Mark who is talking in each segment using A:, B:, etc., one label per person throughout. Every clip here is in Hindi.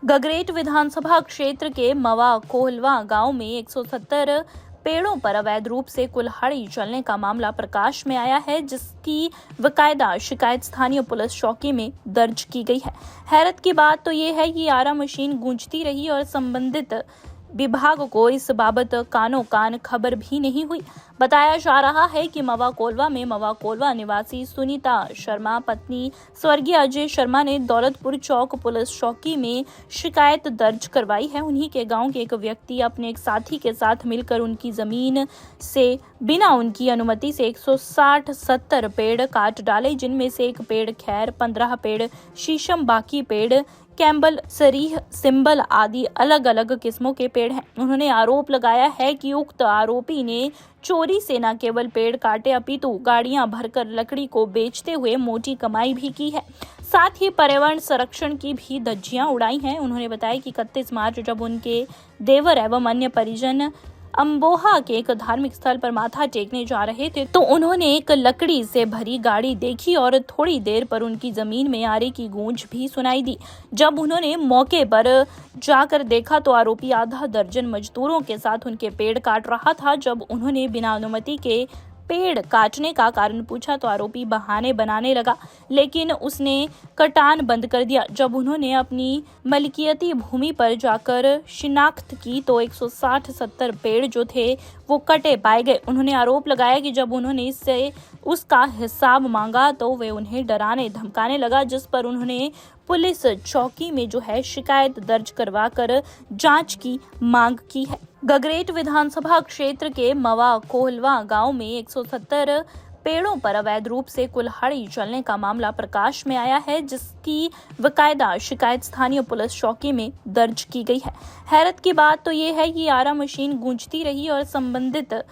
A: गगरेट विधानसभा क्षेत्र के मवा कोहलवा गांव में 170 पेड़ों पर अवैध रूप से कुल्हाड़ी चलने का मामला प्रकाश में आया है, जिसकी बकायदा शिकायत स्थानीय पुलिस चौकी में दर्ज की गई है। हैरत की बात तो ये है कि आरा मशीन गूंजती रही और संबंधित विभाग को इस बाबत कानो कान खबर भी नहीं हुई। बताया जा रहा है कि मवा कोलवा निवासी सुनीता शर्मा पत्नी स्वर्गीय अजय शर्मा ने दौलतपुर चौक पुलिस चौकी में शिकायत दर्ज करवाई है। उन्हीं के गांव के एक व्यक्ति अपने एक साथी के साथ मिलकर उनकी जमीन से बिना उनकी अनुमति से 160-70 पेड़ काट डाले, जिनमें से एक पेड़ खैर, 15 पेड़ शीशम, बाकी पेड़ कैम्बल, सरीह, सिंबल आदि अलग अलग किस्मों के पेड़ हैं। उन्होंने आरोप लगाया है कि उक्त आरोपी ने चोरी से न केवल पेड़ काटे अपितु गाड़ियां भरकर लकड़ी को बेचते हुए मोटी कमाई भी की है। साथ ही पर्यावरण संरक्षण की भी धज्जियां उड़ाई हैं। उन्होंने बताया कि 31 मार्च जब उनके देवर एवं अन्य परिजन अम्बोहा के एक धार्मिक स्थल पर माथा टेकने जा रहे थे तो उन्होंने एक लकड़ी से भरी गाड़ी देखी और थोड़ी देर पर उनकी जमीन में आरे की गूंज भी सुनाई दी। जब उन्होंने मौके पर जाकर देखा तो आरोपी आधा दर्जन मजदूरों के साथ उनके पेड़ काट रहा था। जब उन्होंने बिना अनुमति के पेड़ काटने का कारण पूछा तो आरोपी बहाने बनाने लगा, लेकिन उसने कटान बंद कर दिया। जब उन्होंने अपनी मलकियती भूमि पर जाकर शिनाख्त की तो 160-70 पेड़ जो थे वो कटे पाए गए। उन्होंने आरोप लगाया कि जब उन्होंने इससे उसका हिसाब मांगा तो वे उन्हें डराने धमकाने लगा, जिस पर उन्होंने पुलिस चौकी में जो है शिकायत दर्ज करवाकर जांच की मांग की है। गगरेट विधानसभा क्षेत्र के मवा कोहलवा गांव में 170 पेड़ों पर अवैध रूप से कुल्हाड़ी चलने का मामला प्रकाश में आया है, जिसकी बकायदा शिकायत स्थानीय पुलिस चौकी में दर्ज की गई है। हैरत की बात तो ये है कि आरा मशीन गूंजती रही और संबंधित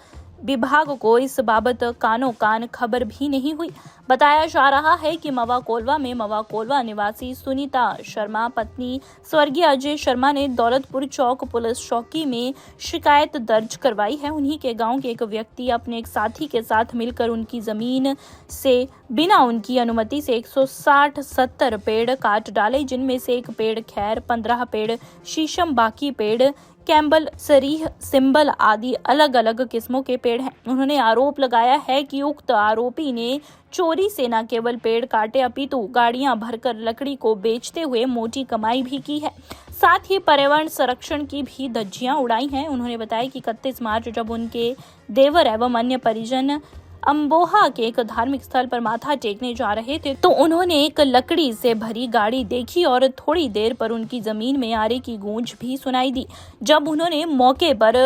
A: विभाग को इस बाबत कानो कान खबर भी नहीं हुई। बताया जा रहा है कि मवा कोलवा निवासी सुनीता शर्मा पत्नी स्वर्गीय अजय शर्मा ने दौलतपुर चौक पुलिस चौकी में शिकायत दर्ज करवाई है। उन्हीं के गांव के एक व्यक्ति अपने एक साथी के साथ मिलकर उनकी जमीन से बिना उनकी अनुमति से 160-70 पेड़ काट डाले, जिनमें से एक पेड़ खैर, 15 पेड़ शीशम, बाकी पेड़ कैम्बल, सरीह, सिंबल आदि अलग अलग किस्मों के पेड़ हैं। उन्होंने आरोप लगाया है कि उक्त आरोपी ने चोरी से न केवल पेड़ काटे अपितु गाड़ियां भरकर लकड़ी को बेचते हुए मोटी कमाई भी की है। साथ ही पर्यावरण संरक्षण की भी धज्जियां उड़ाई हैं। उन्होंने बताया कि 31 मार्च जब उनके देवर एवं अन्य परिजन अम्बोहा के एक धार्मिक स्थल पर माथा टेकने जा रहे थे तो उन्होंने एक लकड़ी से भरी गाड़ी देखी और थोड़ी देर पर उनकी जमीन में आरे की गूंज भी सुनाई दी। जब उन्होंने मौके पर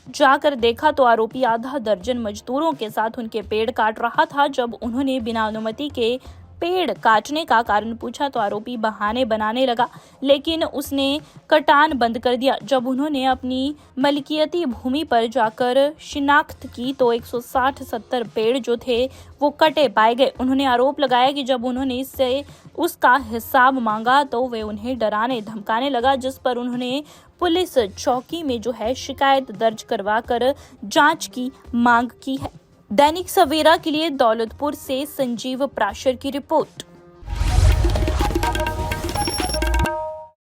A: जाकर देखा तो आरोपी आधा दर्जन मजदूरों के साथ उनके पेड़ काट रहा था। जब उन्होंने बिना अनुमति के पेड़ काटने का कारण पूछा तो आरोपी बहाने बनाने लगा, लेकिन उसने कटान बंद कर दिया। जब उन्होंने अपनी मलकियती भूमि पर जाकर शिनाख्त की तो 160-70 पेड़ जो थे वो कटे पाए गए। उन्होंने आरोप लगाया कि जब उन्होंने इससे उसका हिसाब मांगा तो वे उन्हें डराने धमकाने लगा, जिस पर उन्होंने पुलिस चौकी में जो है शिकायत दर्ज करवाकर जांच की मांग की है। दैनिक सवेरा के लिए दौलतपुर से संजीव प्राशर की रिपोर्ट।